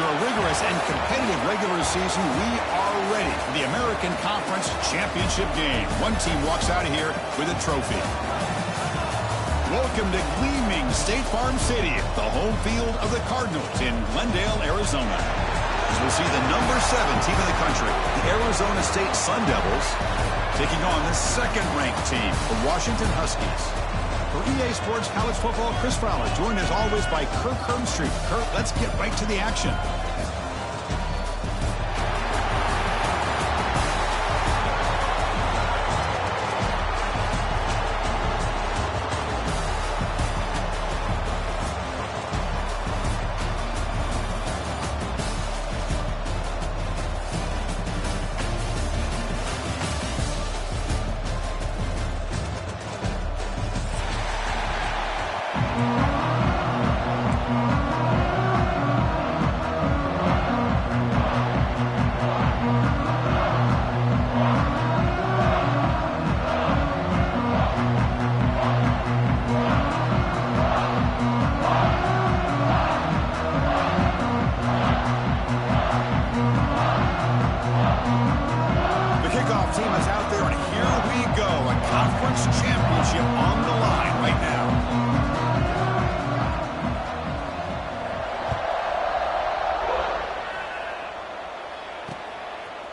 After a rigorous and competitive regular season, we are ready for the American Conference Championship game. One team walks out of here with a trophy. Welcome to gleaming State Farm Stadium, the home field of the Cardinals in Glendale, Arizona. As we'll see the number 7 team in the country, the Arizona State Sun Devils, taking on the second-ranked team, the Washington Huskies. For EA Sports College Football, Chris Fowler, joined as always by Kirk Herbstreit. Kirk, let's get right to the action.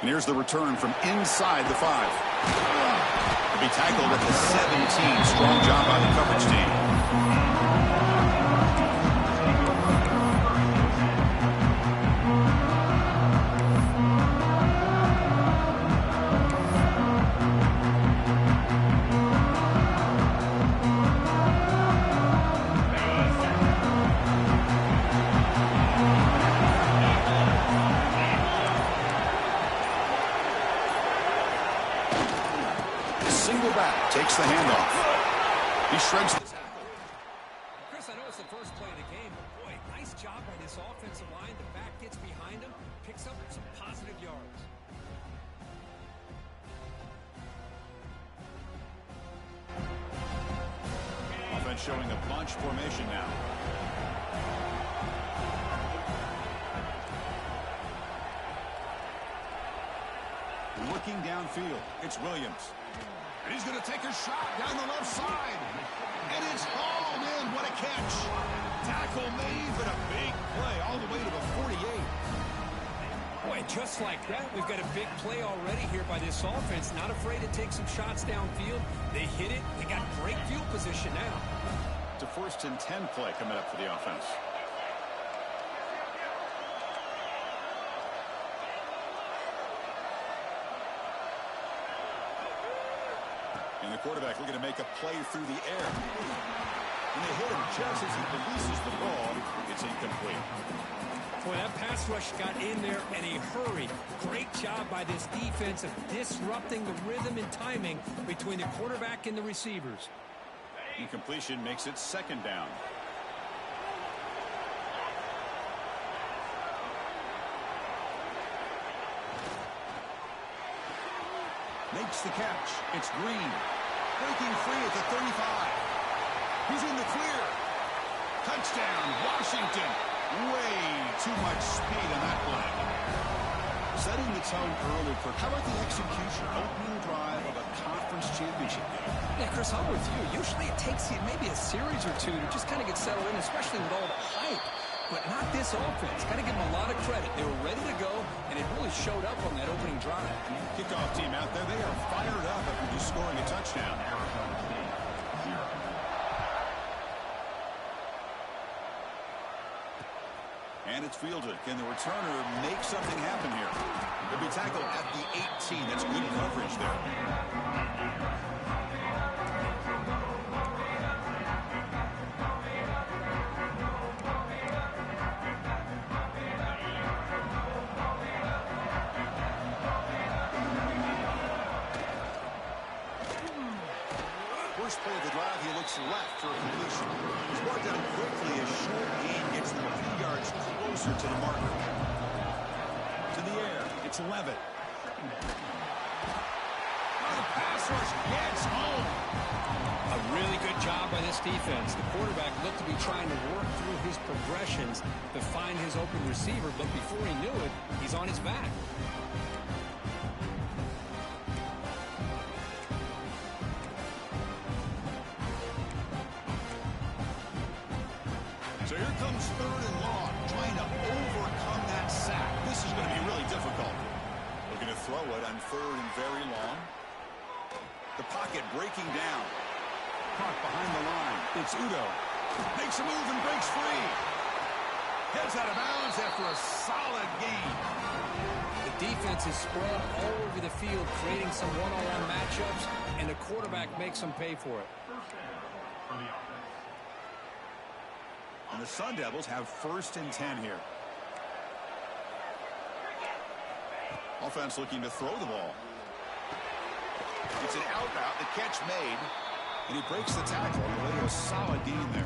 And here's the return from inside the 5. To be tackled at the 17. Strong job by the coverage team. Takes the handoff. He shreds the tackle. Chris, I know it's the first play of the game, but boy, nice job by this offensive line. The back gets behind him, picks up some positive yards. Offense showing a bunch formation now. Looking downfield, it's Williams. And he's going to take a shot down the left side. And it's hauled in. What a catch. Tackle made, but a big play all the way to the 48. Boy, just like that, we've got a big play already here by this offense. Not afraid to take some shots downfield. They hit it. They got great field position now. It's a 1st and 10 play coming up for the offense. And the quarterback looking to make a play through the air. And they hit him just as he releases the ball. It's incomplete. Boy, that pass rush got in there in a hurry. Great job by this defense of disrupting the rhythm and timing between the quarterback and the receivers. Incompletion makes it 2nd down. Makes the catch. It's Green. Breaking free at the 35. He's in the clear. Touchdown, Washington. Way too much speed on that play. Setting the tone early for how about the execution? Opening drive of a conference championship game. Yeah, Chris, I'm with you. Usually it takes you maybe a series or two to just kind of get settled in, especially with all the hype. But not this offense. Got to give them a lot of credit. They were ready to go, and it really showed up on that opening drive. Kickoff team out there. They are fired up after just scoring a touchdown. And it's fielded. Can the returner make something happen here? He'll be tackled at the 18. That's good coverage there. Play of the drive, he looks left for a completion. He's brought down quickly as short gain gets them a few yards closer to the marker. To the air, it's Levitt. The pass rush gets home. A really good job by this defense. The quarterback looked to be trying to work through his progressions to find his open receiver, but before he knew it, he's on his back. So here comes 3rd and long, trying to overcome that sack. This is going to be really difficult. Looking to throw it on 3rd and very long. The pocket breaking down. Caught behind the line. It's Udo. Makes a move and breaks free. Heads out of bounds after a solid gain. The defense is spread all over the field, creating some one-on-one matchups, and the quarterback makes them pay for it. And the Sun Devils have 1st and 10 here. Offense looking to throw the ball. It's an out route, the catch made, and he breaks the tackle on the way to a solid gain there.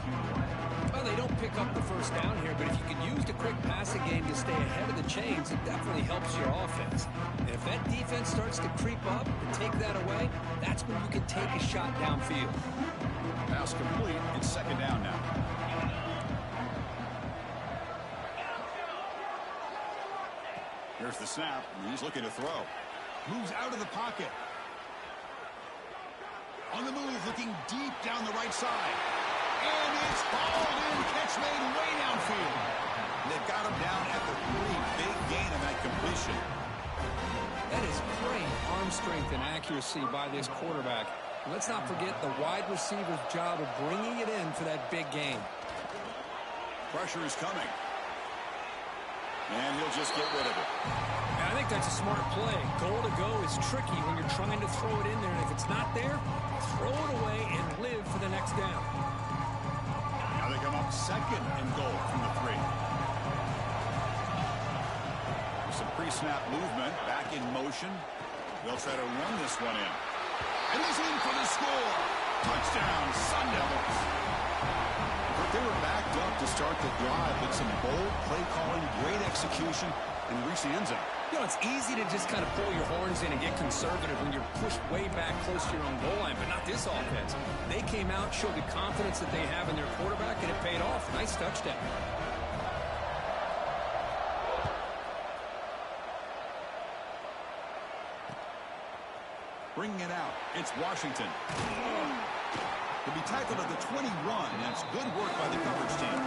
Well, they don't pick up the first down here, but if you can use the quick passing game to stay ahead of the chains, it definitely helps your offense. And if that defense starts to creep up and take that away, that's when you can take a shot downfield. Pass complete. It's 2nd down now. Here's the snap, and he's looking to throw. Moves out of the pocket. On the move, looking deep down the right side. And it's hauled in. Catch made way downfield. And they've got him down at the pretty big gain of that completion. That is great arm strength and accuracy by this quarterback. And let's not forget the wide receiver's job of bringing it in for that big gain. Pressure is coming. And he'll just get rid of it. And I think that's a smart play. Goal to go is tricky when you're trying to throw it in there. And if it's not there, throw it away and live for the next down. Now they come up 2nd and goal from the 3. Some pre-snap movement, back in motion. They'll try to run this one in. And he's in for the score. Touchdown, Sun Devils. But they were backed up to start the drive with some bold play calling, great execution, and reach the end zone. You know, it's easy to just kind of pull your horns in and get conservative when you're pushed way back close to your own goal line, but not this offense. They came out, showed the confidence that they have in their quarterback, and it paid off. Nice touchdown. Bringing it out, it's Washington. He'll be tackled at the 21, and it's good work by the coverage team.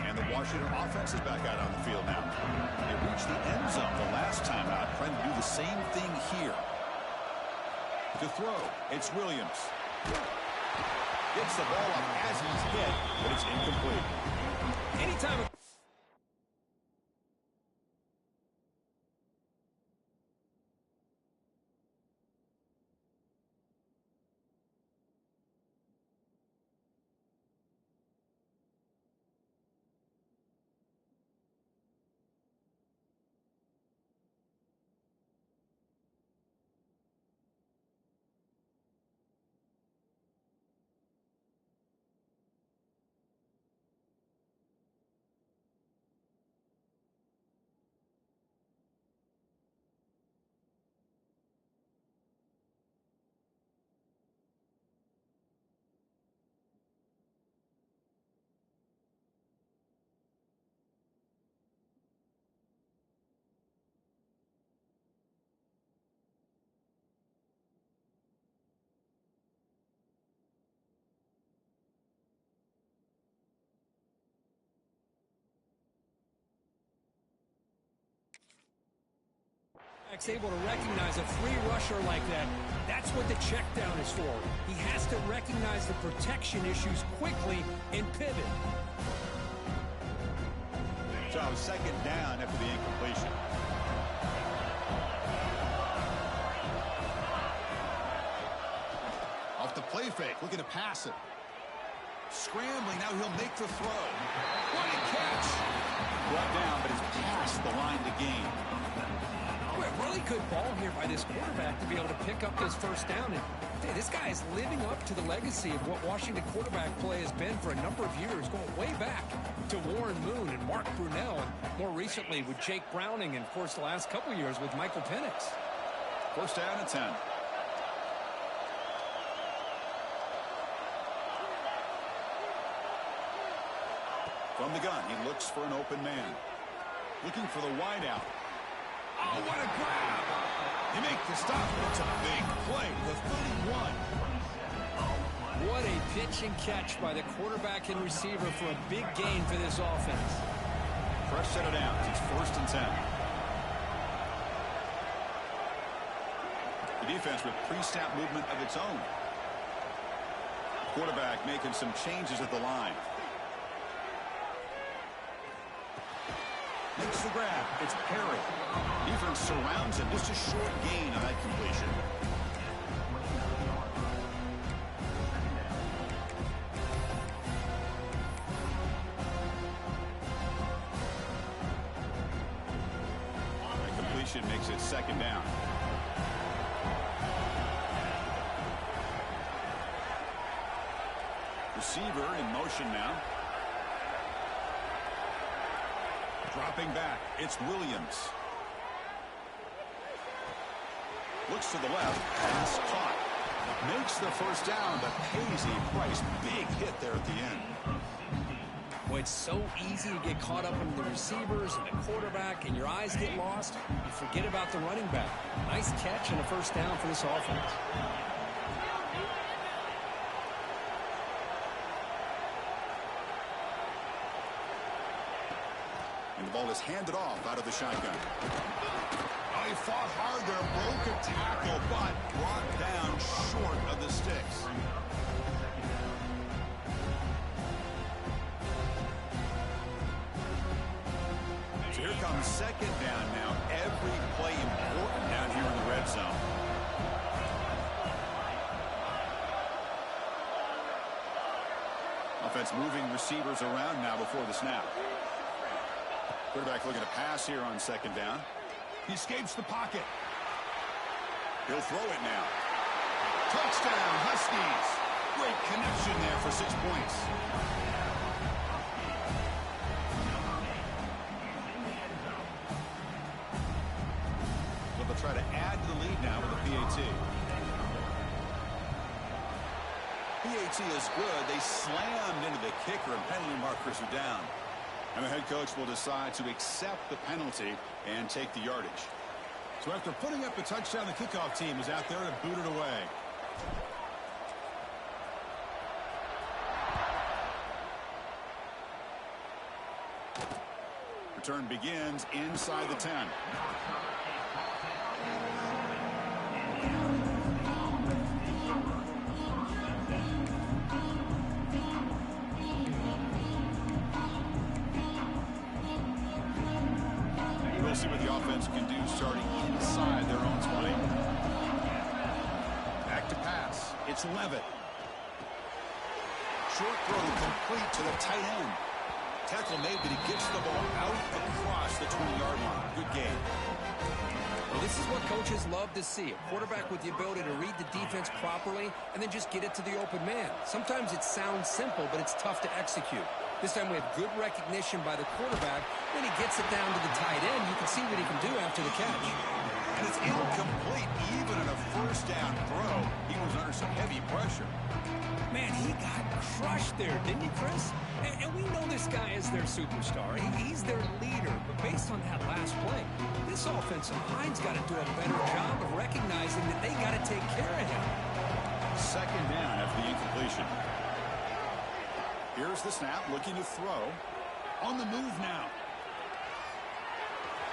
And the Washington offense is back out on the field now. They reached the end zone the last time out, trying to do the same thing here. To throw, it's Williams. Gets the ball up as he's hit, but it's incomplete. Anytime able to recognize a free rusher like that, that's what the check down is for. He has to recognize the protection issues quickly and pivot. So 2nd down after the incompletion. Off the play fake, looking to pass it. Scrambling, now he'll make the throw. What a catch! Brought down, but it's past the line to gain. Really good ball here by this quarterback to be able to pick up this first down. And hey, this guy is living up to the legacy of what Washington quarterback play has been for a number of years, going way back to Warren Moon and Mark Brunell, and more recently with Jake Browning, and of course the last couple years with Michael Penix. First down and 10. From the gun, he looks for an open man. Looking for the wideout. Oh, what a grab! They make the stop. It's a big play to the 31. What a pitch and catch by the quarterback and receiver for a big gain for this offense. Fresh set of downs. It's first and 10. The defense with pre-snap movement of its own. Quarterback making some changes at the line. Makes the grab. It's Perry. Defense surrounds him. Just a short gain on that completion. That completion makes it second down. Receiver in motion now. Dropping back, it's Williams. Looks to the left, pass caught. Makes the first down, but pays a price. Big hit there at the end. Well, it's so easy to get caught up in the receivers and the quarterback, and your eyes get lost. You forget about the running back. Nice catch and a first down for this offense. And the ball is handed off out of the shotgun. Oh, he fought hard there, broke a tackle, but brought down short of the sticks. So here comes second down now. Every play important down here in the red zone. Offense moving receivers around now before the snap. Quarterback looking to pass here on second down. He escapes the pocket. He'll throw it now. Touchdown, Huskies. Great connection there for 6 points. They'll try to add to the lead now with a PAT. PAT is good. They slammed into the kicker, and penalty markers are down. And the head coach will decide to accept the penalty and take the yardage. So after putting up a touchdown, the kickoff team is out there to boot it away. Return begins inside the 10. See what the offense can do starting inside their own 20. Back to pass. It's Levitt. Short throw complete to the tight end. Tackle made, but he gets the ball out across the 20-yard line. Good game. Well, this is what coaches love to see. A quarterback with the ability to read the defense properly and then just get it to the open man. Sometimes it sounds simple, but it's tough to execute. This time we have good recognition by the quarterback. When he gets it down to the tight end, you can see what he can do after the catch. And it's incomplete. Even in a first down throw, he was under some heavy pressure. Man, he got crushed there, didn't he, Chris? And we know this guy is their superstar. He's their leader. But based on that last play, this offensive line's got to do a better job of recognizing that they got to take care of him. Second down after the incompletion. Here's the snap, looking to throw. On the move now.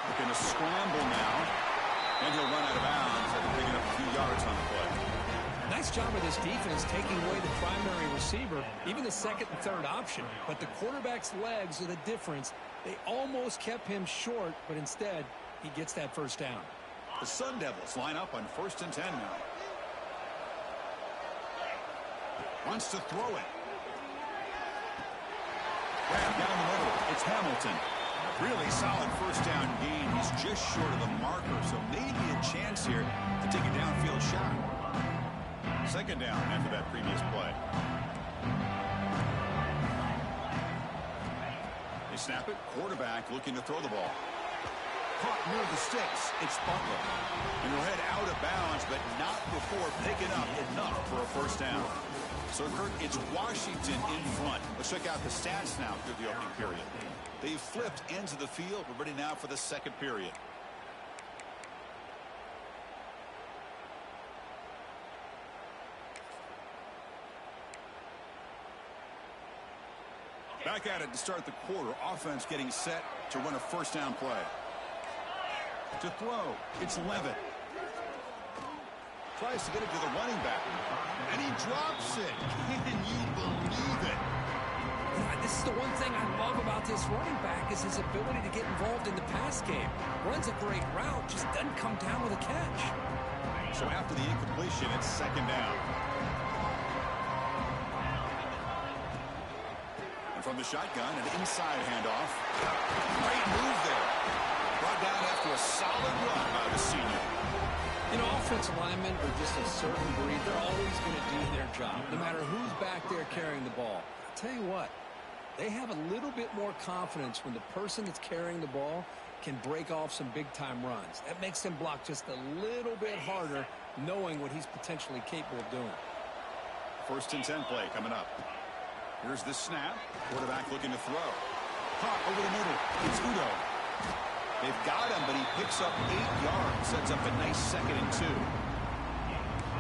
Looking to scramble now. And he'll run out of bounds after picking up a few yards on the play. Nice job of this defense taking away the primary receiver, even the second and third option. But the quarterback's legs are the difference. They almost kept him short, but instead, he gets that first down. The Sun Devils line up on 1st and 10 now. Wants to throw it. Down the middle, it's Hamilton. Really solid first down gain. He's just short of the marker, so maybe a second down after that previous play. They snap it. Quarterback looking to throw the ball. Caught near the sticks. It's Butler. And he'll head out of bounds, but not before picking up enough for a first down. So, Kurt, it's Washington in front. Let's check out the stats now through the opening period. They've flipped into the field. We're ready now for the second period. Back at it to start the quarter. Offense getting set to run a first down play. To throw, it's Levitt. Tries to get it to the running back. And he drops it. Can you believe it? This is the one thing I love about this running back is his ability to get involved in the pass game. Runs a great route, just doesn't come down with a catch. So after the incompletion, it's second down. From the shotgun, an inside handoff. Great move there. Brought down after a solid run by the senior. You know, offensive linemen are just a certain breed. They're always going to do their job, no matter who's back there carrying the ball. I'll tell you what, they have a little bit more confidence when the person that's carrying the ball can break off some big-time runs. That makes them block just a little bit harder, knowing what he's potentially capable of doing. 1st and 10 play coming up. Here's the snap. Quarterback looking to throw. Caught over the middle. It's Udo. They've got him, but he picks up 8 yards. Sets up a nice 2nd and 2.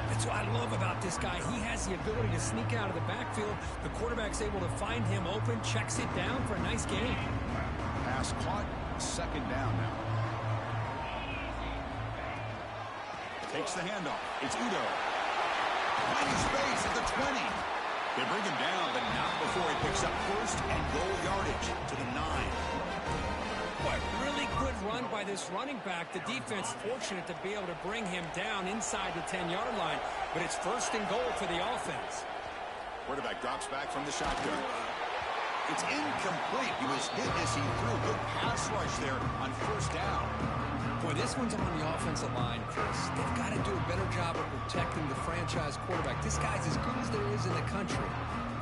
That's what I love about this guy. He has the ability to sneak out of the backfield. The quarterback's able to find him open, checks it down for a nice gain. Pass caught. 2nd down now. Takes the handoff. It's Udo. Finding space at the 20. They bring him down, but not before he picks up 1st and goal yardage to the 9. Boy, really good run by this running back. The defense fortunate to be able to bring him down inside the 10-yard line, but it's 1st and goal for the offense. Quarterback drops back from the shotgun. It's incomplete. He was hit as he threw. Good pass rush there on 1st down. Boy, this one's on the offensive line, Chris. They've got to do a better job of protecting the franchise quarterback. This guy's as good as there is in the country,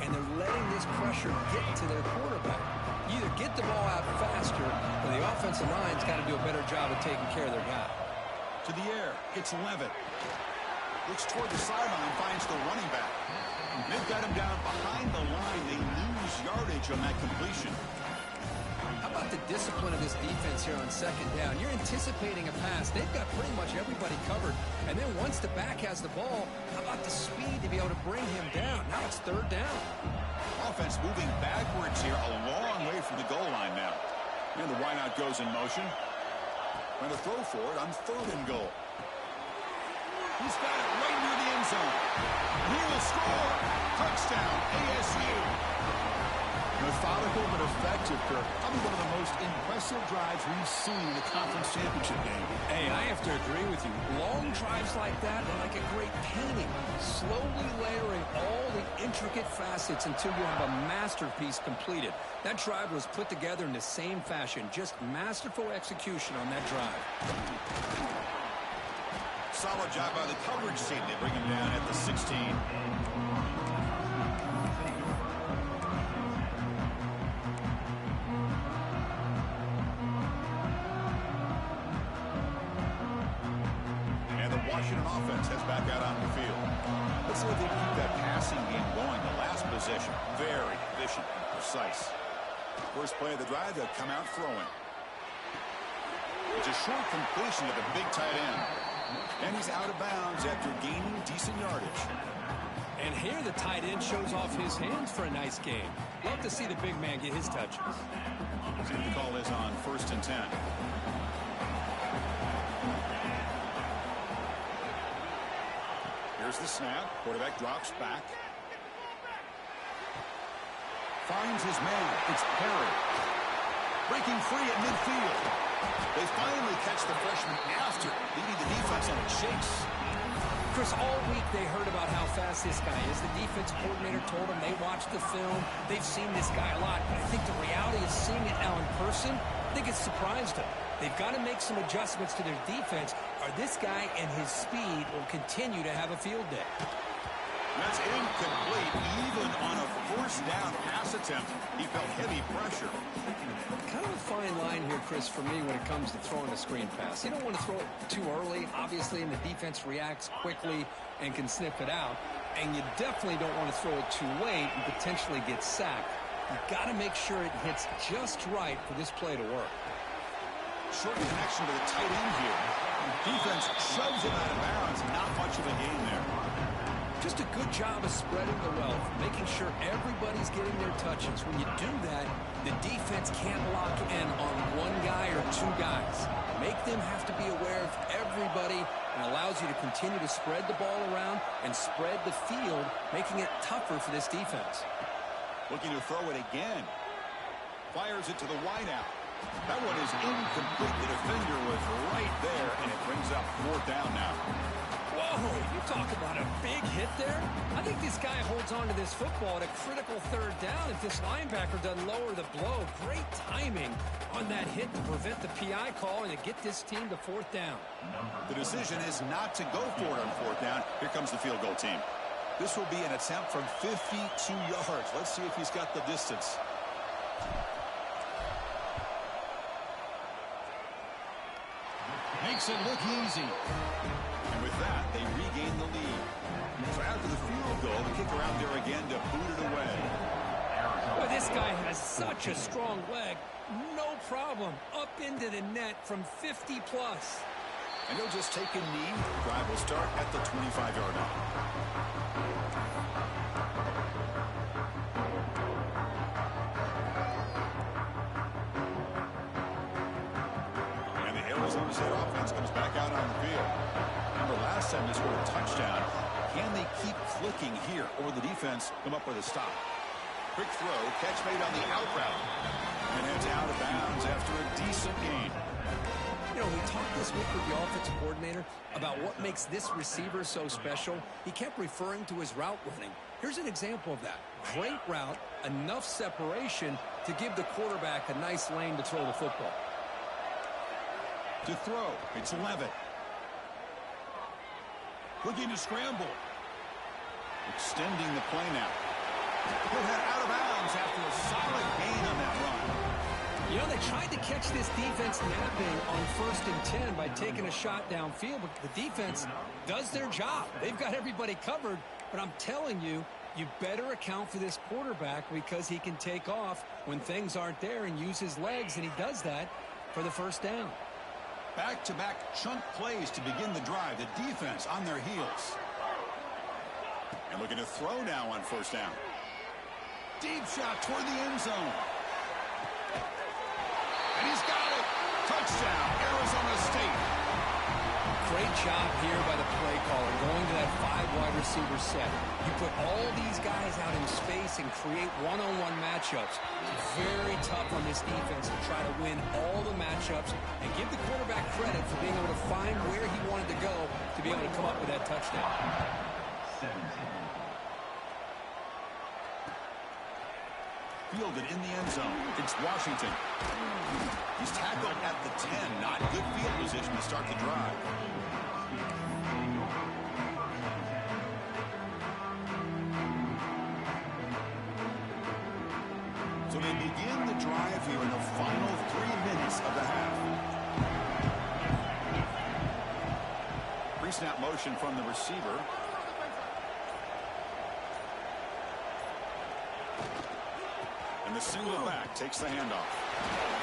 and they're letting this pressure get to their quarterback. You either get the ball out faster, or the offensive line's got to do a better job of taking care of their guy. To the air, it's Levitt. Looks toward the sideline, finds the running back. They've got him down behind the line. They lose yardage on that completion. How about the discipline of this defense here on 2nd down? You're anticipating a pass. They've got pretty much everybody covered. And then once the back has the ball, how about the speed to be able to bring him down? Now it's 3rd down. Offense moving backwards here, a long way from the goal line now. And the wideout goes in motion. Going to throw for it on 3rd and goal. He's got it right near the end zone. He will score. Touchdown, ASU. Methodical but effective, Kirk. Probably one of the most impressive drives we've seen in the conference championship game. Hey, I have to agree with you. Long drives like that are like a great painting. Slowly layering all the intricate facets until you have a masterpiece completed. That drive was put together in the same fashion. Just masterful execution on that drive. Solid job by the coverage team. They bring him down at the 16. Washington offense heads back out on the field. Let's see if they can keep that passing game going. The last possession, very efficient and precise. First play of the drive, they'll come out throwing. It's a short completion to the big tight end. And he's out of bounds after gaining decent yardage. And here the tight end shows off his hands for a nice game. Love to see the big man get his touches. See what the call is on 1st and 10. Here's the snap. Quarterback drops back. Finds his man. It's Perry. Breaking free at midfield. They finally catch the freshman after leading the defense on a chase. Chris, all week they heard about how fast this guy is. The defense coordinator told them they watched the film. They've seen this guy a lot. But I think the reality of seeing it now in person, I think it's surprised them. They've got to make some adjustments to their defense, or this guy and his speed will continue to have a field day. That's incomplete. Even on a first down pass attempt, he felt heavy pressure. Kind of a fine line here, Chris, for me when it comes to throwing a screen pass. You don't want to throw it too early, obviously, and the defense reacts quickly and can sniff it out. And you definitely don't want to throw it too late and potentially get sacked. You've got to make sure it hits just right for this play to work. Short connection to the tight end here. Defense shoves him out of bounds. Not much of a gain there. Just a good job of spreading the wealth, making sure everybody's getting their touches. When you do that, the defense can't lock in on one guy or two guys. Make them have to be aware of everybody and allows you to continue to spread the ball around and spread the field, making it tougher for this defense. Looking to throw it again. Fires it to the wideout. That one is incomplete. The defender was right there, and it brings up fourth down now. Whoa, you talk about a big hit there. I think this guy holds on to this football at a critical third down if this linebacker doesn't lower the blow. Great timing on that hit to prevent the PI call and to get this team to fourth down. The decision is not to go for it on fourth down. Here comes the field goal team. This will be an attempt from 52 yards. Let's see if he's got the distance. Makes it look easy. And with that, they regain the lead. So after the field goal, the kicker out there again to boot it away. Well, this guy has such a strong leg. No problem. Up into the net from 50 plus. And he'll just take a knee. Drive will start at the 25-yard line. Arizona State offense comes back out on the field. Remember, last time they scored a touchdown. Can they keep clicking here, or will the defense come up with a stop? Quick throw, catch made on the out route. And heads out of bounds after a decent gain. You know, we talked this week with the offensive coordinator about what makes this receiver so special. He kept referring to his route running. Here's an example of that. Great route, enough separation to give the quarterback a nice lane to throw the football. To throw, it's Levitt. Looking to scramble. Extending the play now. He'll head out of bounds after a solid gain on that run. You know, they tried to catch this defense napping on 1st and 10 by taking a shot downfield, but the defense does their job. They've got everybody covered, but I'm telling you, you better account for this quarterback because he can take off when things aren't there and use his legs, and he does that for the first down. Back-to-back chunk plays to begin the drive. The defense on their heels. And looking to throw now on first down. Deep shot toward the end zone. And he's got it. Touchdown, Arizona State. Great job here by the play caller, going to that 5-wide receiver set. You put all these guys out in space and create one-on-one matchups. It's very tough on this defense to try to win all the matchups and give the quarterback credit for being able to find where he wanted to go to be able to come up with that touchdown. Fielded in the end zone. It's Washington. He's tackled at the 10. Not good field position to start the drive. So they begin the drive here in the final 3 minutes of the half. Pre-snap motion from the receiver. And the single back takes the handoff.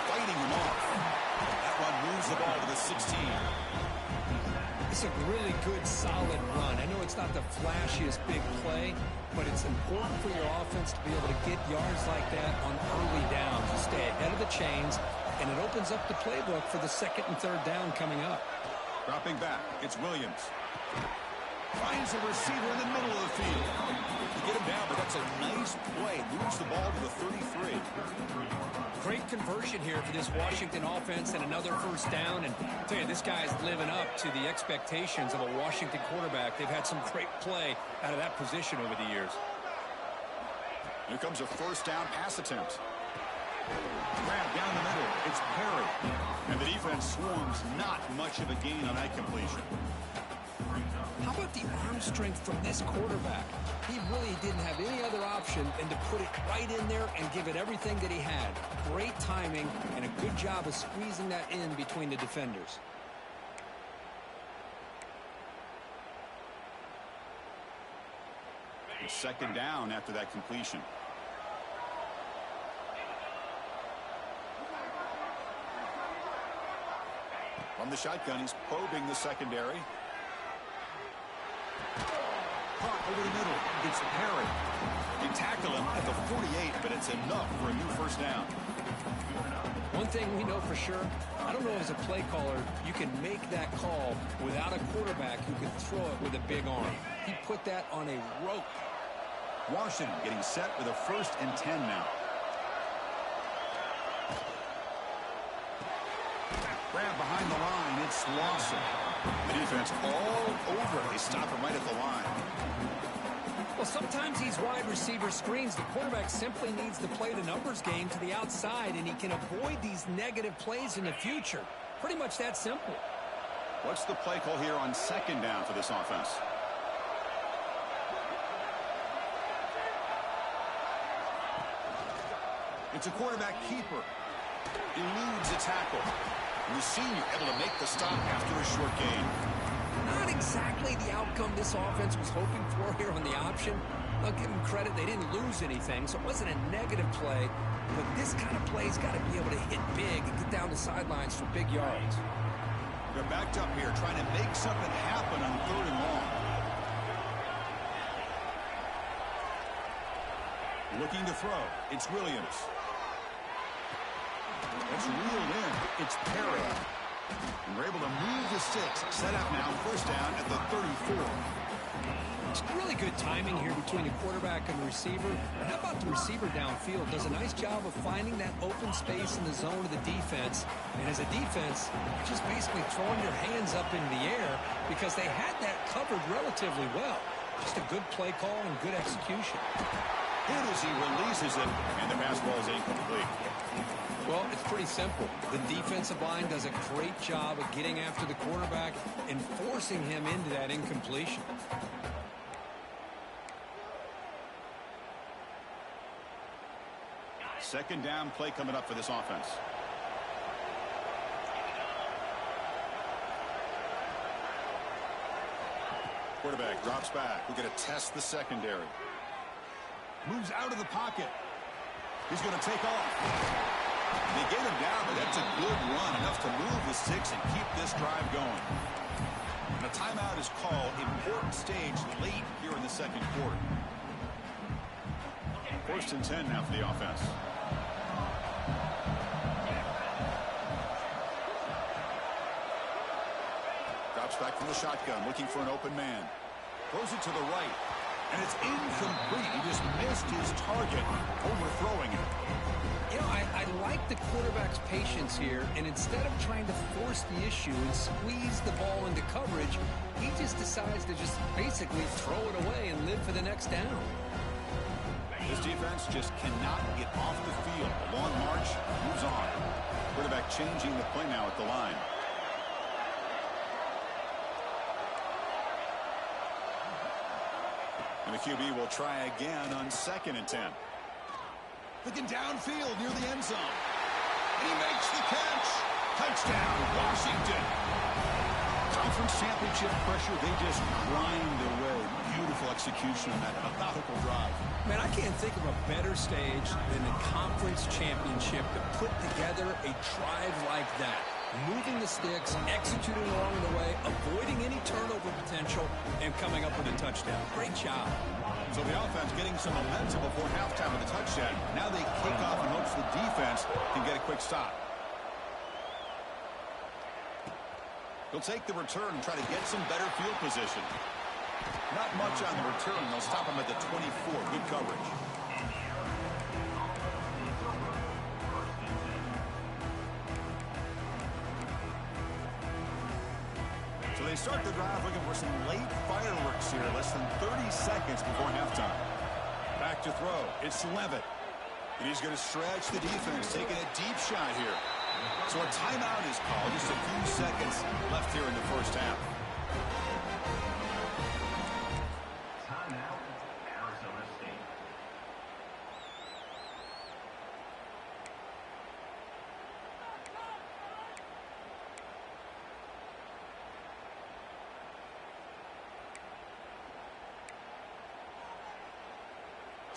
Fighting him off. That one moves the ball to the 16. It's a really good, solid run. I know it's not the flashiest big play, but it's important for your offense to be able to get yards like that on early downs. You stay ahead of the chains, and it opens up the playbook for the 2nd and 3rd down coming up. Dropping back, it's Williams. Finds a receiver in the middle of the field. To get him down, but that's a nice play. Moves the ball to the 33. Great conversion here for this Washington offense and another first down. And I tell you, this guy's living up to the expectations of a Washington quarterback. They've had some great play out of that position over the years. Here comes a first down pass attempt. Grab down the middle. It's Perry. And the defense swarms. Not much of a gain on that completion. How about the arm strength from this quarterback? He really didn't have any other option than to put it right in there and give it everything that he had. Great timing and a good job of squeezing that in between the defenders. Second down after that completion. From the shotgun, he's probing the secondary. Caught over the middle. It's Perry. They tackle him at the 48, but it's enough for a new first down. One thing we know for sure, I don't know as a play caller, you can make that call without a quarterback who can throw it with a big arm. He put that on a rope. Washington getting set with a 1st and 10 now. Grab behind the line. It's Lawson. The defense all over. They stop him right at the line. Well, sometimes these wide receiver screens, the quarterback simply needs to play the numbers game to the outside, and he can avoid these negative plays in the future. Pretty much that simple. What's the play call here on 2nd down for this offense? It's a quarterback keeper. Eludes a tackle. And the senior able to make the stop after a short gain. Not exactly the outcome this offense was hoping for here on the option. I'll give them credit. They didn't lose anything, so it wasn't a negative play. But this kind of play's got to be able to hit big and get down the sidelines for big yards. They're backed up here trying to make something happen on 3rd and long. Looking to throw. It's Williams. It's reeled in. It's Perry. And we're able to move the sticks. Set up now. 1st down at the 34. It's really good timing here between the quarterback and the receiver. How about the receiver downfield? Does a nice job of finding that open space in the zone of the defense. And as a defense, just basically throwing your hands up in the air because they had that covered relatively well. Just a good play call and good execution. Hit as he releases it, and the pass ball is incomplete. Well, it's pretty simple. The defensive line does a great job of getting after the quarterback and forcing him into that incompletion. Second down play coming up for this offense. Quarterback drops back. We're going to test the secondary. Moves out of the pocket. He's going to take off. They get him down, but that's a good run. Enough to move the sticks and keep this drive going. And a timeout is called. Important stage late here in the 2nd quarter. 1st and 10 now for the offense. Drops back from the shotgun, looking for an open man. Throws it to the right. And it's incomplete. He just missed his target, overthrowing it. You know, I like the quarterback's patience here, and instead of trying to force the issue and squeeze the ball into coverage, he just decides to just basically throw it away and live for the next down. This defense just cannot get off the field. A long march, moves on. Quarterback changing the play now at the line. And the QB will try again on 2nd and 10. Looking downfield near the end zone. And he makes the catch. Touchdown, Washington. Conference championship pressure, they just grind away. Beautiful execution on that methodical drive. Man, I can't think of a better stage than the conference championship to put together a drive like that. Moving the sticks, executing along the way, avoiding any turnover potential, and coming up with a touchdown. Great job. So the offense getting some momentum before halftime with a touchdown. Now they kick off in hopes the defense can get a quick stop. They'll take the return and try to get some better field position. Not much on the return. They'll stop him at the 24. Good coverage. So they start the drive looking for some late fireworks here. Less than 30 seconds before halftime. Back to throw. It's Levitt. And he's going to stretch the defense, taking a deep shot here. So a timeout is called. Just a few seconds left here in the 1st half.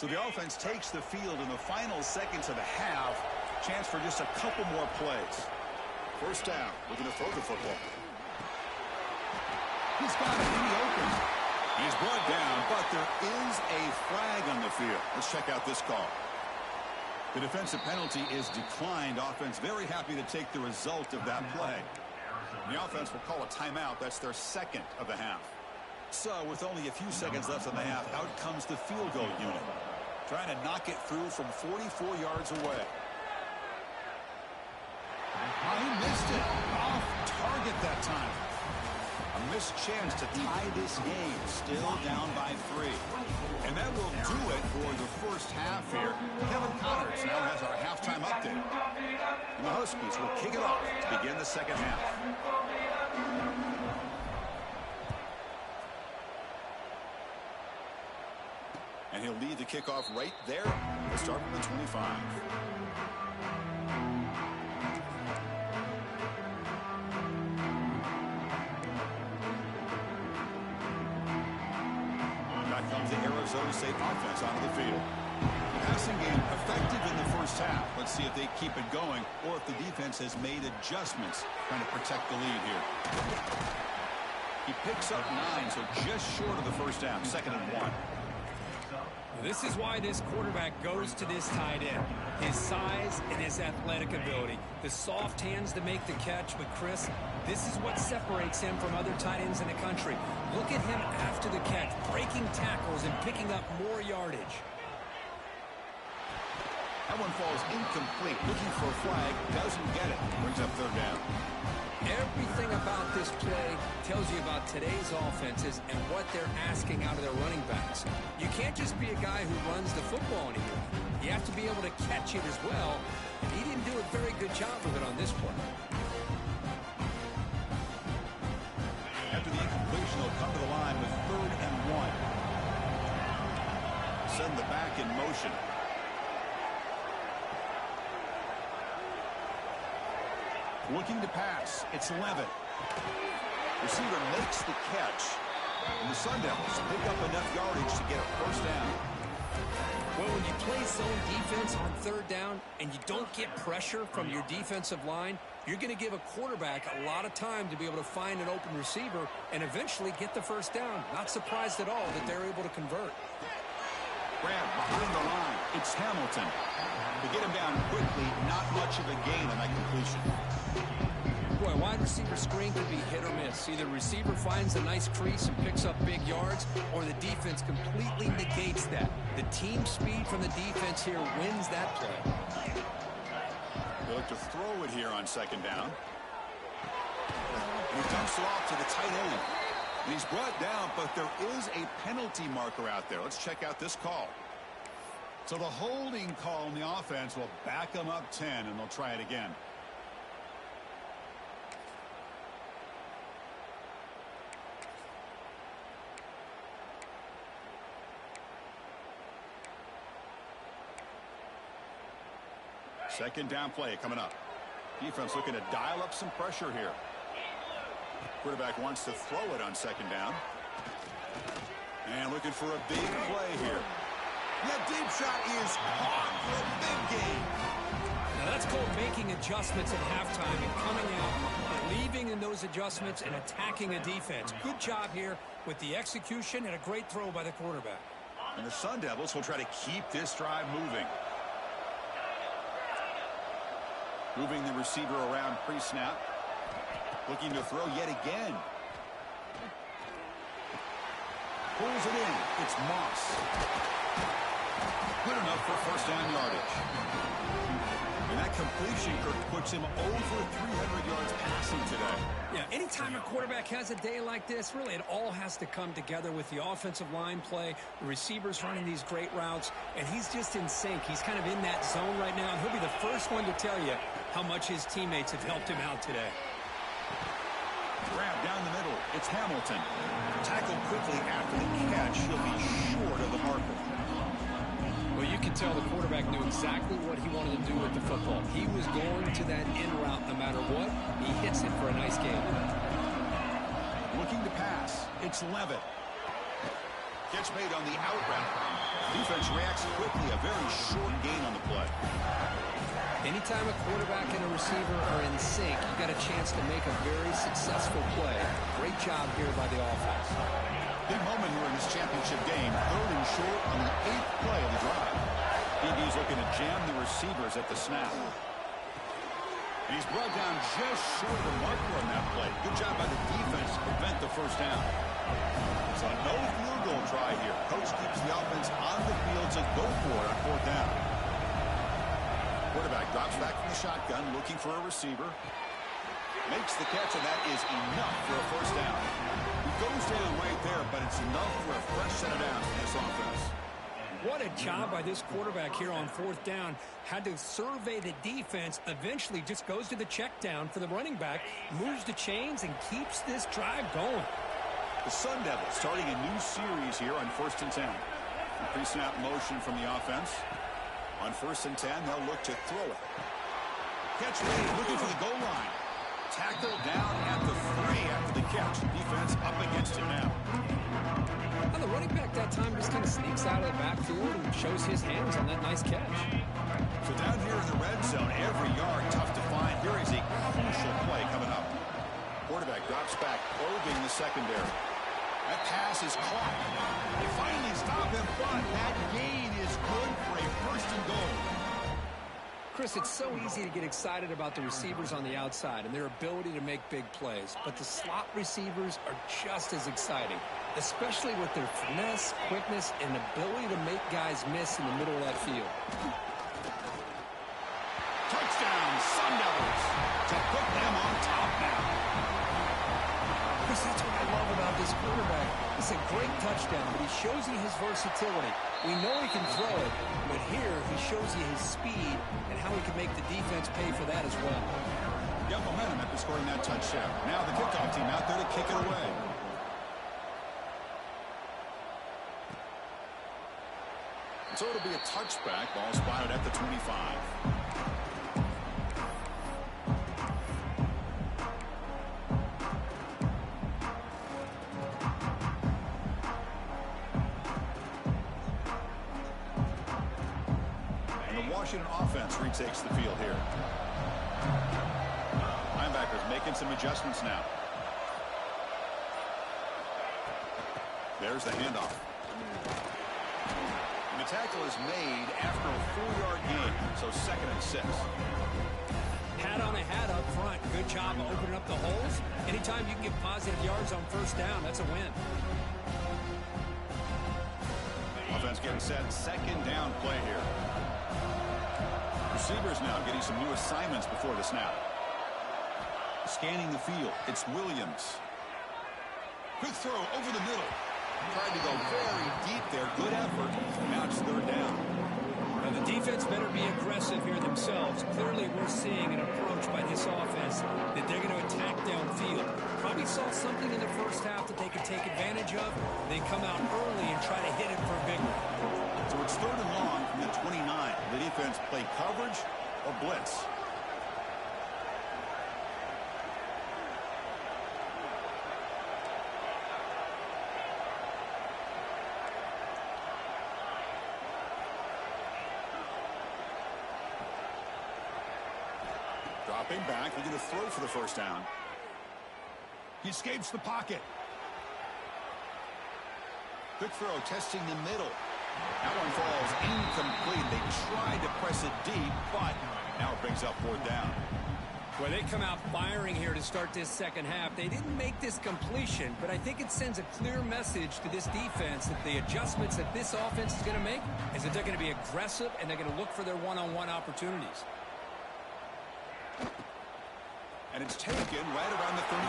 So the offense takes the field in the final seconds of the half. Chance for just a couple more plays. First down. Looking to throw the football. He's got it in the open. He's brought down, but there is a flag on the field. Let's check out this call. The defensive penalty is declined. Offense very happy to take the result of that play. The offense will call a timeout. That's their second of the half. So with only a few seconds left in the half, out comes the field goal unit. Trying to knock it through from 44 yards away. He missed it. Off target that time. A missed chance to tie this game. Still down by 3. And that will do it for the first half here. Kevin Connors now has our halftime update. And the Huskies will kick it off to begin the second half. And he'll lead the kickoff right there. Let's start from the 25. Back comes the Arizona State offense onto the field. The passing game effective in the first half. Let's see if they keep it going or if the defense has made adjustments trying to protect the lead here. He picks up 9, so just short of the first half. 2nd and 1. This is why this quarterback goes to this tight end. His size and his athletic ability. The soft hands to make the catch. But, Chris, this is what separates him from other tight ends in the country. Look at him after the catch, breaking tackles and picking up more yardage. That one falls incomplete. Looking for a flag. Doesn't get it. Brings up 3rd down. Everything about this play tells you about today's offenses and what they're asking out of their running backs. You can't just be a guy who runs the football anymore. You have to be able to catch it as well. And he didn't do a very good job of it on this play. After the incompletion, they'll come to the line with 3rd and 1. Send the back in motion. Looking to pass. It's Levitt. Receiver makes the catch. And the Sun Devils pick up enough yardage to get a first down. Well, when you play zone defense on 3rd down and you don't get pressure from your defensive line, you're going to give a quarterback a lot of time to be able to find an open receiver and eventually get the first down. Not surprised at all that they're able to convert. Grab behind the line. It's Hamilton. To get him down quickly, not much of a gain on that completion. Boy, a wide receiver screen can be hit or miss. Either receiver finds a nice crease and picks up big yards, or the defense completely negates that. The team speed from the defense here wins that play. They look to throw it here on 2nd down. And he dumps it off to the tight end. And he's brought down, but there is a penalty marker out there. Let's check out this call. So the holding call on the offense will back them up 10, and they'll try it again. Second down play coming up. Defense looking to dial up some pressure here. Quarterback wants to throw it on 2nd down. And looking for a big play here. That deep shot is caught for a big gain. Now that's called making adjustments at halftime and coming out, believing in those adjustments and attacking a defense. Good job here with the execution and a great throw by the quarterback. And the Sun Devils will try to keep this drive moving. Moving the receiver around pre-snap. Looking to throw yet again. Pulls it in. It's Moss. Good enough for first down yardage. And that completion, Kirk, puts him over 300 yards passing today. Yeah, anytime a quarterback has a day like this, really it all has to come together with the offensive line play, the receivers running these great routes, and he's just in sync. He's kind of in that zone right now, and he'll be the first one to tell you how much his teammates have helped him out today. Grab down the middle. It's Hamilton. Tackled quickly after the catch. He'll be short of the marker. Well, you can tell the quarterback knew exactly what he wanted to do with the football. He was going to that in route no matter what. He hits it for a nice gain. Looking to pass. It's Levitt. Catch made on the out route. Defense reacts quickly. A very short gain on the play. Anytime a quarterback and a receiver are in sync, you got a chance to make a very successful play. Great job here by the offense. Big moment here in this championship game. 3rd and short on the 8th play of the drive. DB's looking to jam the receivers at the snap. And he's brought down just short of the marker on that play. Good job by the defense to prevent the first down. So no field goal try here. Coach keeps the offense on the field to go for it on 4th down. Quarterback drops back from the shotgun, looking for a receiver. Makes the catch, and that is enough for a first down. He goes down right there, but it's enough for a fresh set of downs in this offense. What a job by this quarterback here on 4th down. Had to survey the defense. Eventually just goes to the check down for the running back. Moves the chains and keeps this drive going. The Sun Devils starting a new series here on 1st and 10. Pre-snap motion from the offense. On 1st and 10, they'll look to throw it. Catch ready, looking for the goal line. Tackle down at the 3 after the catch. Defense up against it now. Now the running back that time just kind of sneaks out of the backfield and shows his hands on that nice catch. So down here in the red zone, every yard tough to find. Here is a crucial play coming up. Quarterback drops back, probing the secondary. That pass is caught. They finally stop him, but that gain is good for a 1st and goal. Chris, it's so easy to get excited about the receivers on the outside and their ability to make big plays, but the slot receivers are just as exciting, especially with their finesse, quickness, and ability to make guys miss in the middle of that field. Touchdown, Sun Devils, to put them on top now. Chris, that's what I love about this quarterback. It's a great touchdown, but he shows you his versatility. We know he can throw it, but here he shows you his speed and how he can make the defense pay for that as well. Got momentum after scoring that touchdown. Now the kickoff team out there to kick it away. So it'll be a touchback. Ball spotted at the 25. Washington offense retakes the field here. Linebackers making some adjustments now. There's the handoff. And the tackle is made after a 4-yard gain, so 2nd and 6. Hat on a hat up front. Good job of opening up the holes. Anytime you can get positive yards on 1st down, that's a win. Offense getting set. 2nd down play here. Receivers now getting some new assignments before the snap. Scanning the field. It's Williams. Quick throw over the middle. Tried to go very deep there. Good effort. Now it's 3rd down. Now the defense better be aggressive here themselves. Clearly we're seeing an approach by this offense that they're going to attack downfield. Probably saw something in the first half that they could take advantage of. They come out early and try to hit it for a big one. So it's 3rd and long from the 29. The defense play coverage or blitz. Dropping back, looking to throw for the 1st down. He escapes the pocket. Quick throw, testing the middle. That one falls incomplete. They tried to press it deep, but now it brings up 4th down. Well, they come out firing here to start this 2nd half. They didn't make this completion, but I think it sends a clear message to this defense that the adjustments that this offense is going to make is that they're going to be aggressive and they're going to look for their one-on-one opportunities. And it's taken right around the 35.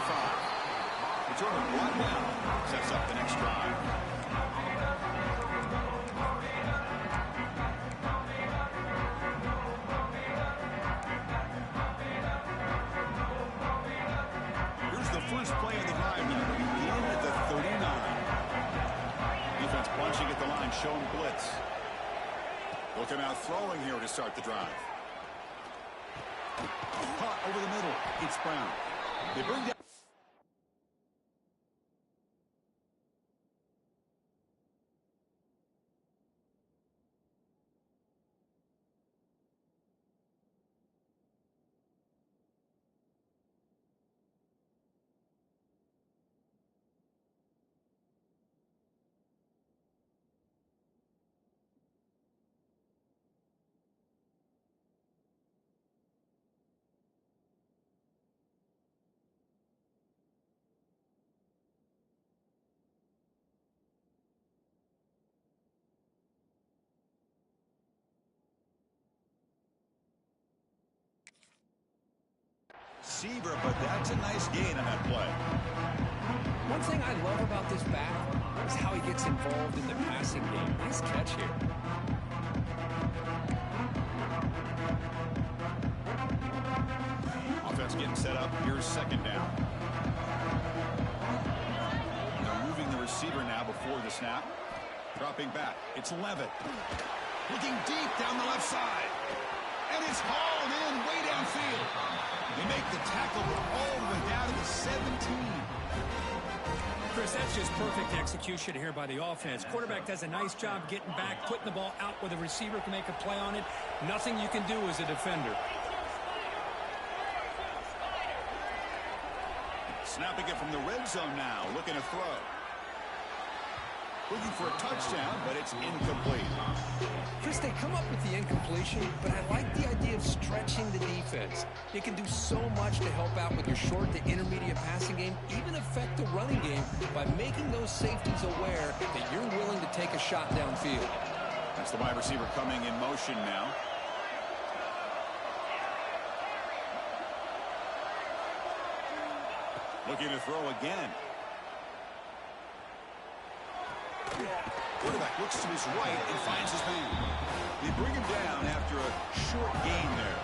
Return brought down. Sets up the next drive. Here's the first play of the drive now. Begin at the 39. Defense bunching at the line, showing blitz. They'll come out throwing here to start the drive. Caught over the middle. It's Brown. They bring down. receiver, but that's a nice gain on that play. One thing I love about this back is how he gets involved in the passing game. Nice catch here. Offense getting set up. Here's second down. They're moving the receiver now before the snap. Dropping back. It's Levitt. Looking deep down the left side. And it's hauled in way downfield. They make the tackle all the way down to the 17. Chris, that's just perfect execution here by the offense. Quarterback does a nice job getting back, putting the ball out where the receiver can make a play on it. Nothing you can do as a defender. Snapping it from the red zone now. Looking to throw. Looking for a touchdown, but it's incomplete. Chris, they come up with the incompletion, but I like the idea of stretching the defense. You can do so much to help out with your short to intermediate passing game, even affect the running game by making those safeties aware that you're willing to take a shot downfield. That's the wide receiver coming in motion now. Looking to throw again. Quarterback looks to his right and finds his man. They bring him down after a short gain there.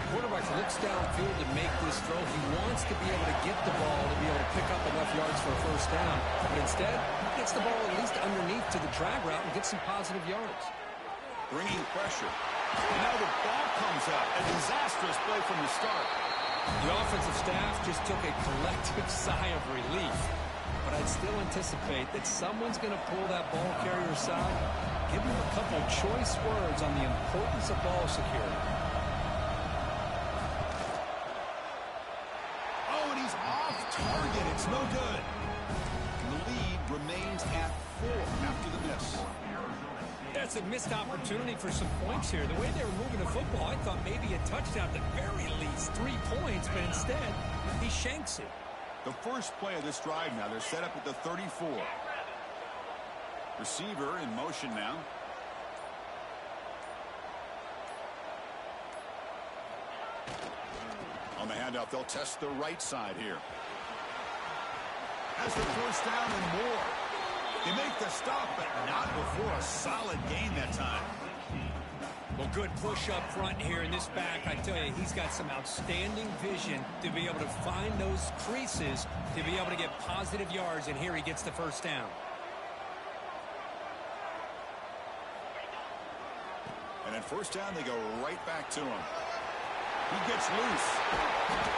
Quarterback looks downfield to make this throw. He wants to be able to get the ball to be able to pick up enough yards for a first down. But instead, he gets the ball at least underneath to the drag route and gets some positive yards. Bringing pressure. And now the ball comes up. A disastrous play from the start. The offensive staff just took a collective sigh of relief. But I'd still anticipate that someone's going to pull that ball carrier aside, give him a couple of choice words on the importance of ball security. Oh, and he's off target. It's no good. And the lead remains at 4 after the miss. That's a missed opportunity for some points here. The way they were moving the football, I thought maybe a touchdown at the very least, 3 points, but instead, he shanks it. The first play of this drive now, they're set up at the 34. Receiver in motion now. On the handoff, they'll test the right side here. Has the first down and more. They make the stop, but not before a solid gain that time. Well, good push up front here in this back. I tell you, he's got some outstanding vision to be able to find those creases, to be able to get positive yards, and here he gets the first down. And at first down, they go right back to him. He gets loose.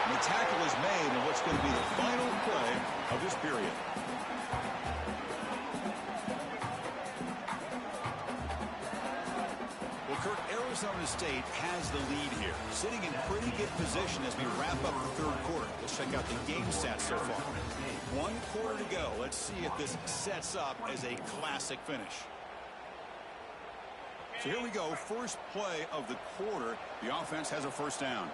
And the tackle is made in what's going to be the final play of this period. Kirk, Arizona State has the lead here, sitting in pretty good position as we wrap up the third quarter. Let's check out the game stats so far. 1 quarter to go. Let's see if this sets up as a classic finish. So here we go. First play of the quarter. The offense has a first down.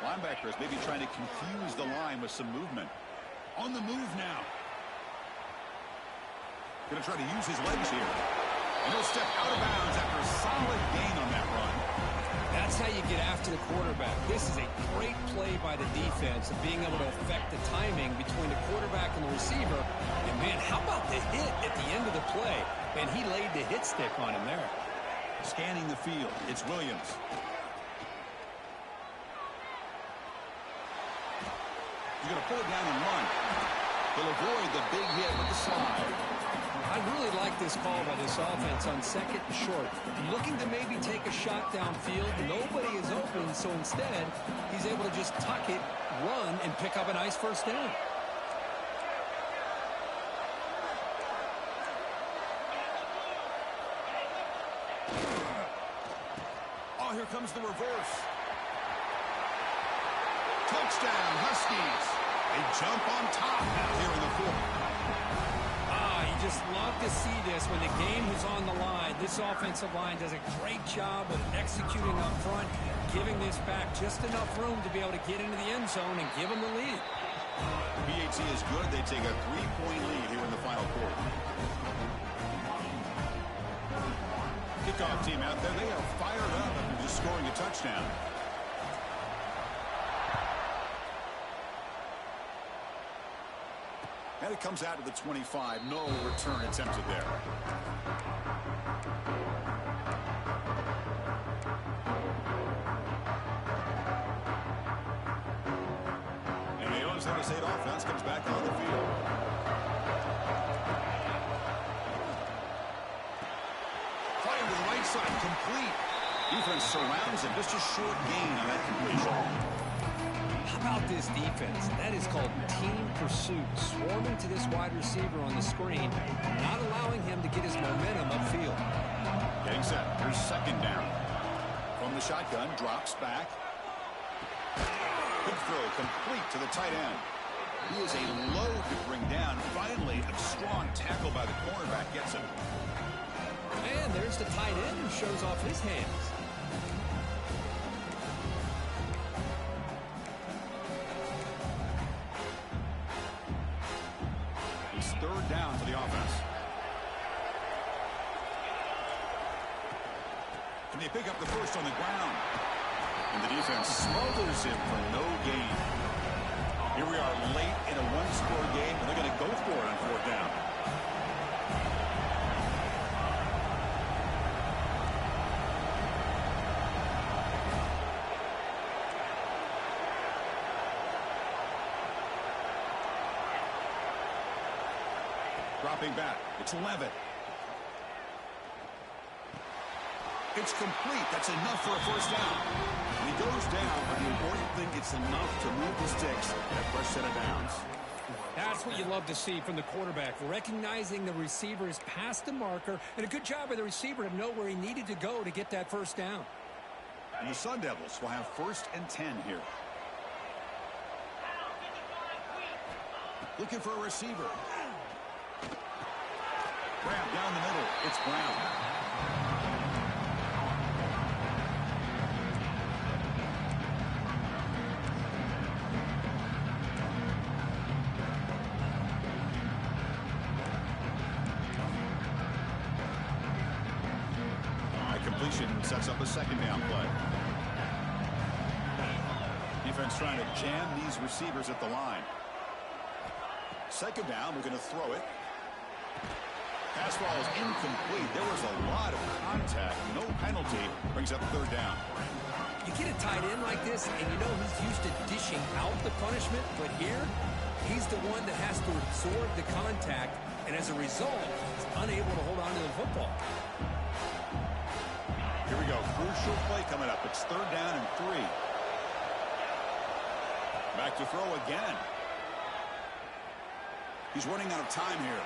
Linebackers maybe trying to confuse the line with some movement. On the move now. Going to try to use his legs here. And he'll step out of bounds after a solid gain on that run. That's how you get after the quarterback. This is a great play by the defense of being able to affect the timing between the quarterback and the receiver. And, man, how about the hit at the end of the play? And he laid the hit stick on him there. Scanning the field, it's Williams. He's going to pull it down and run. He'll avoid the big hit with the slide. I really like this call by this offense on second and short. Looking to maybe take a shot downfield. Nobody is open, so instead, he's able to just tuck it, run, and pick up a nice first down. Oh, here comes the reverse. Touchdown, Huskies. They jump on top now here in the fourth. You just love to see this when the game is on the line. This offensive line does a great job of executing up front, giving this back just enough room to be able to get into the end zone and give them the lead. PAT is good. They take a 3-point lead here in the final quarter. Kickoff team out there, they are fired up after just scoring a touchdown. And it comes out to the 25. No return attempted there. And the Arizona State offense comes back on the field. Flying to the right side, complete. Defense surrounds him. Just a short gain on that completion. How about this defense? That is called team pursuit. Swarming to this wide receiver on the screen, not allowing him to get his momentum upfield. Getting set. Here's second down. From the shotgun, drops back. Good throw, complete to the tight end. He is a load to bring down. Finally, a strong tackle by the cornerback gets him. And there's the tight end who shows off his hands. It's third down for the offense. And they pick up the first on the ground. And the defense smothers him for no gain. Here we are late in a one-score game, and they're going to go for it on fourth down. Dropping back. It's Levitt. It's complete. That's enough for a first down. And he goes down, but the important thing, it's enough to move the sticks in a fresh set of downs. That's what you love to see from the quarterback, recognizing the receiver is past the marker, and a good job by the receiver to know where he needed to go to get that first down. And the Sun Devils will have 1st and 10 here. Looking for a receiver. Grab down the middle. It's Brown. Completion sets up a second down play. Defense trying to jam these receivers at the line. Second down, we're going to throw it. Pass ball is incomplete. There was a lot of contact. No penalty. Brings up third down. You get a tight end like this, and you know he's used to dishing out the punishment, but here, he's the one that has to absorb the contact, and as a result, he's unable to hold on to the football. Here we go. Crucial play coming up. It's third down and 3. Back to throw again. He's running out of time here.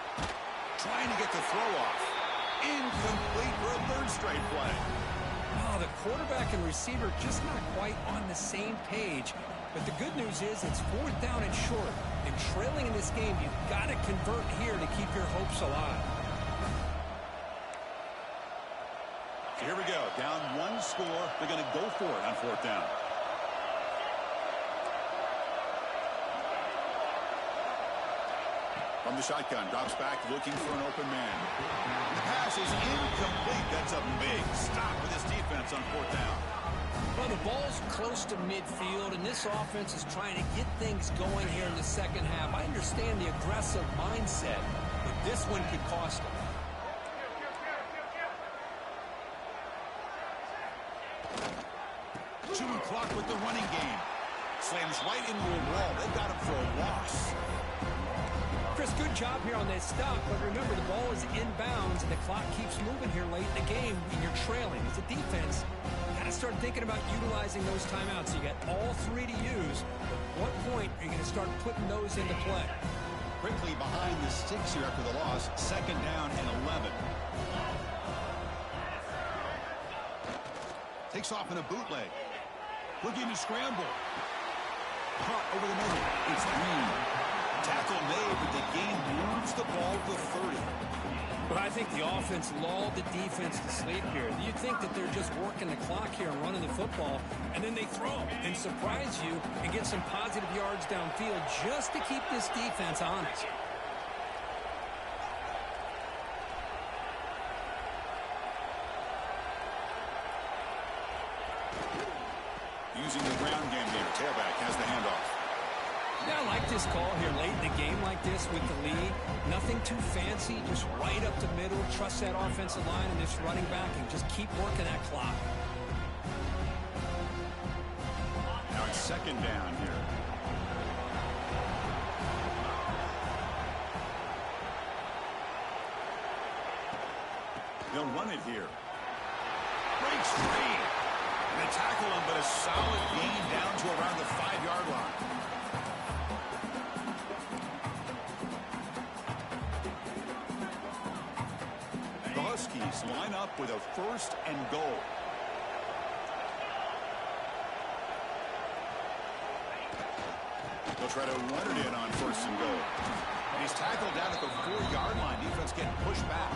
Trying to get the throw off. Incomplete for a third straight play. Oh, the quarterback and receiver just not quite on the same page. But the good news is it's fourth down and short. And trailing in this game, you've got to convert here to keep your hopes alive. So here we go. Down one score. They're going to go for it on fourth down. From the shotgun, drops back, looking for an open man. The pass is incomplete. That's a big stop for this defense on fourth down. Well, the ball's close to midfield, and this offense is trying to get things going here in the second half. I understand the aggressive mindset, but this one could cost them. Chewing clock with the running game. Slams right into a wall. They got him for a loss. Chris, good job here on that stop, but remember, the ball is inbounds, and the clock keeps moving here late in the game when you're trailing. As a defense, you got to start thinking about utilizing those timeouts. You got all 3 to use. At what point are you going to start putting those into play? Quickly behind the sticks here after the loss. Second down and 11. Takes off in a bootleg. Looking to scramble. Caught over the middle. It's Green. Tackle made, but the game moves the ball to 30. Well, I think the offense lulled the defense to sleep here. You'd think that they're just working the clock here and running the football, and then they throw and surprise you and get some positive yards downfield just to keep this defense honest. using the ground game here. Tailback has the handoff. Yeah, I like this call here late in the game like this with the lead. Nothing too fancy, just right up the middle. Trust that offensive line and this running back and just keep working that clock. Now it's second down here. They'll run it here. Breaks free. And they tackle him, but a solid gain down to around the 5-yard line. The Huskies line up with a 1st and goal. They'll try to run it in on 1st and goal. And he's tackled down at the 4-yard line. Defense getting pushed back.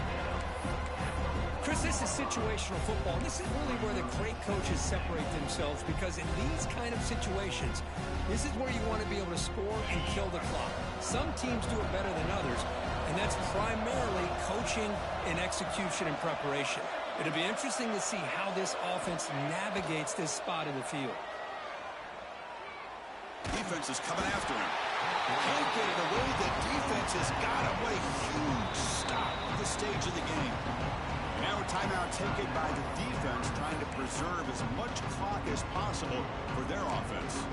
Chris, this is situational football. This is really where the great coaches separate themselves, because in these kind of situations, this is where you want to be able to score and kill the clock. Some teams do it better than others, and that's primarily coaching and execution and preparation. It'll be interesting to see how this offense navigates this spot in the field. Defense is coming after him. Can't get it away. The defense has got him. What a huge stop at this stage of the game. Now a timeout taken by the defense, trying to preserve as much clock as possible for their offense.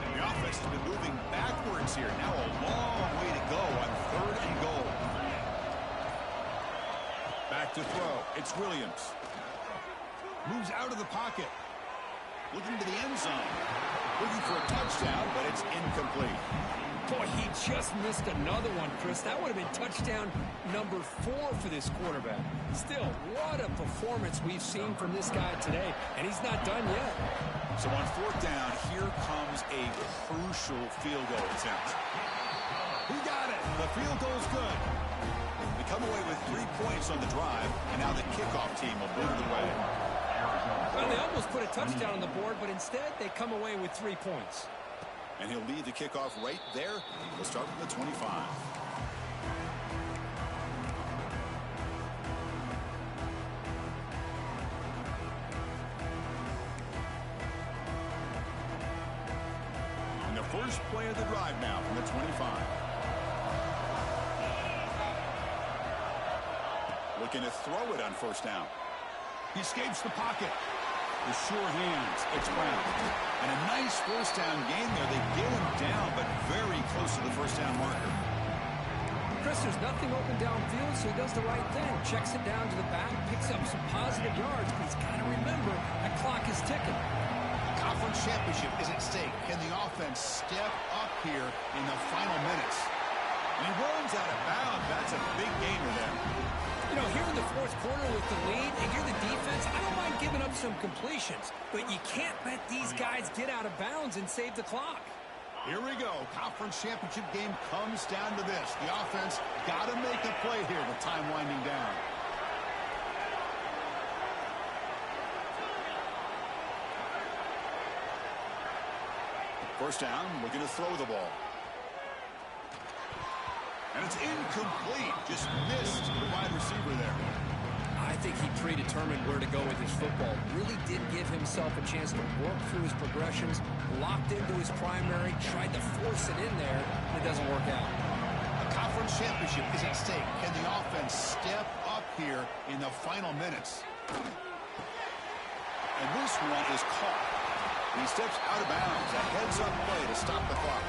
And the offense has been moving backwards here. Now a long way to go on 3rd and goal. Back to throw. It's Williams. Moves out of the pocket. Looking to the end zone. Looking for a touchdown, but it's incomplete. Boy, he just missed another one, Chris. That would have been touchdown number 4 for this quarterback. Still, what a performance we've seen from this guy today, and he's not done yet. So on 4th down, here comes a crucial field goal attempt. He got it. The field goal's good. They come away with 3 points on the drive, and now the kickoff team will boot it away. Well, they almost put a touchdown on the board, but instead they come away with 3 points. And he'll lead the kickoff right there. He'll start from the 25. And the first play of the drive now from the 25. Looking to throw it on 1st down. He escapes the pocket. With sure hands, it's Brown. And a nice 1st down gain there. They get him down, but very close to the 1st down marker. Chris, there's nothing open downfield, so he does the right thing. Checks it down to the back, picks up some positive yards, but he's got to remember that clock is ticking. The conference championship is at stake. Can the offense step up here in the final minutes? And he runs out of bounds. That's a big gainer there. You know, here in the 4th quarter with the lead, and you're the defense, I don't mind giving up some completions, but you can't let these guys get out of bounds and save the clock. Here we go. Conference championship game comes down to this. The offense got to make a play here with time winding down. First down, looking to throw the ball. And it's incomplete. Just missed the wide receiver there. I think he predetermined where to go with his football. Really did give himself a chance to work through his progressions, locked into his primary, tried to force it in there, and it doesn't work out. A conference championship is at stake. Can the offense step up here in the final minutes? And this one is caught. He steps out of bounds. A heads-up play to stop the clock.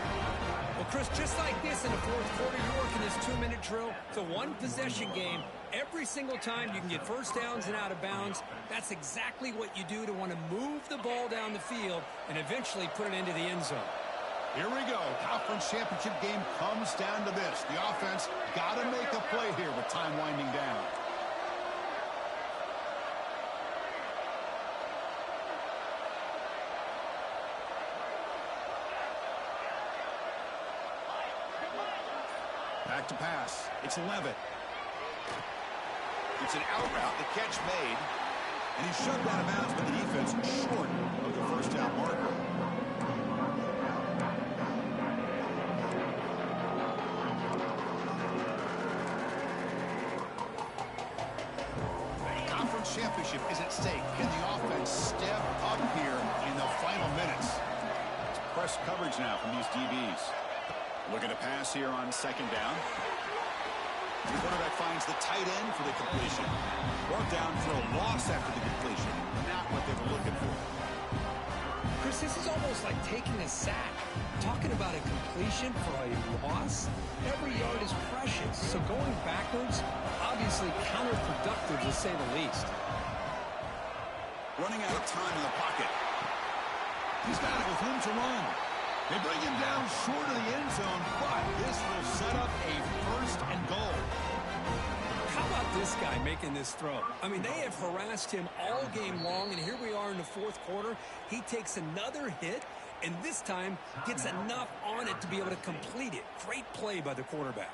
Well, Chris, just like this in the 4th quarter, you're working this 2-minute drill. It's a one-possession game. Every single time you can get 1st downs and out of bounds. That's exactly what you do to want to move the ball down the field and eventually put it into the end zone. Here we go. Conference championship game comes down to this. The offense got to make a play here with time winding down. Back to pass. It's Levitt. It's an out route. The catch made. And he's shoved out of bounds by the defense short of the 1st down marker. championship is at stake. Can the offense step up here in the final minutes? It's press coverage now from these DBs. Looking to pass here on second down. The quarterback finds the tight end for the completion. Brought down for a loss after the completion. Not what they were looking for. Chris, this is almost like taking a sack. Talking about a completion for a loss, every yard is precious. So going backwards, obviously counterproductive to say the least. Running out of time in the pocket. He's got it with room to run. They bring him down short of the end zone, but this will set up a first and goal. How about this guy making this throw? I mean, they have harassed him all game long, and here we are in the fourth quarter. He takes another hit, and this time gets enough on it to be able to complete it. Great play by the quarterback.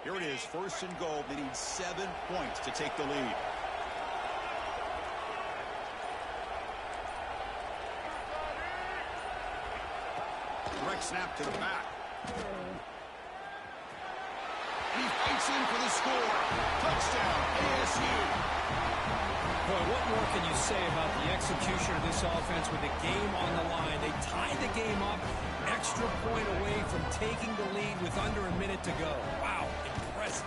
Here it is, first and goal. They need 7 points to take the lead. Direct snap to the back. And he fights in for the score. Touchdown, ASU. Boy, what more can you say about the execution of this offense with the game on the line? They tie the game up, extra point away from taking the lead with under a minute to go. Wow, impressive.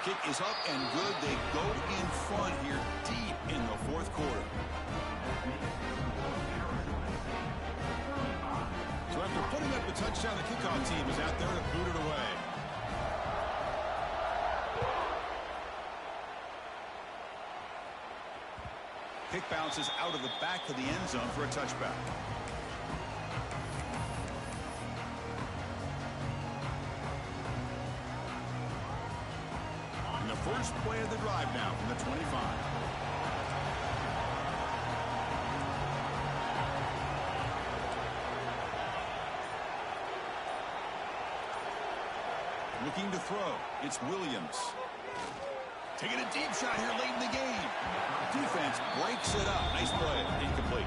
Kick is up and good. They go in front here deep in the fourth quarter. So after putting up the touchdown, the kickoff team is out there to boot it away. Kick bounces out of the back of the end zone for a touchback. And the first play of the drive now from the 25. Looking to throw. It's Williams. Taking a deep shot here late in the game. Defense breaks it up. Nice play. Incomplete.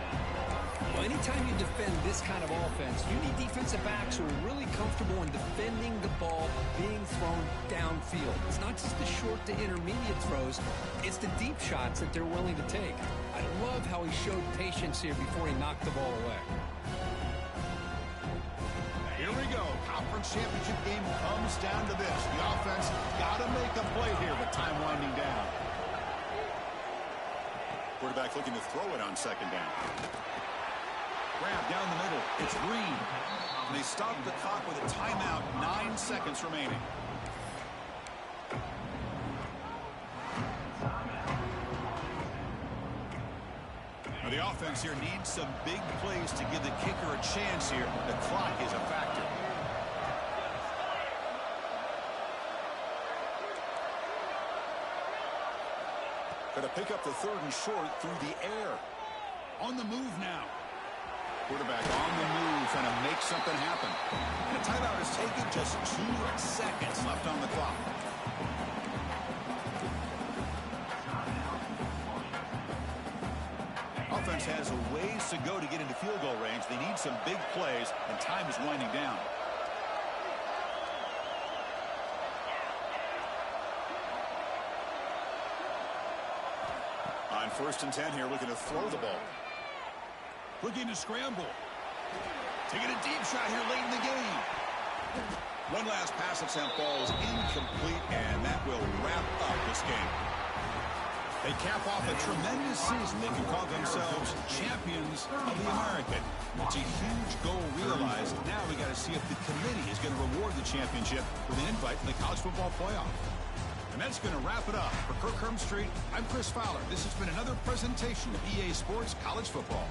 Well, anytime you defend this kind of offense, you need defensive backs who are really comfortable in defending the ball being thrown downfield. It's not just the short to intermediate throws. It's the deep shots that they're willing to take. I love how he showed patience here before he knocked the ball away. Here we go. Conference championship game comes down to this. The offense got to make a play here with time winding down. Quarterback looking to throw it on second down. Grab down the middle. It's Green. And they stop the clock with a timeout. 9 seconds remaining. Now the offense here needs some big plays to give the kicker a chance here. The clock is a factor. Going to pick up the third and short through the air. On the move now. Quarterback on the move, trying to make something happen. And a timeout is taken, just 2 seconds left on the clock. Offense has a ways to go to get into field goal range. They need some big plays, and time is winding down. On 1st and 10 here, looking to throw the ball. Looking to scramble. Taking a deep shot here late in the game. One last pass of St. Paul is incomplete, and that will wrap up this game. They cap off a tremendous season. They can call themselves champions of the American. It's a huge goal realized. Now we got to see if the committee is going to reward the championship with an invite to the college football playoff. And that's going to wrap it up. For Kirk Herbstreit, I'm Chris Fowler. This has been another presentation of EA Sports College Football.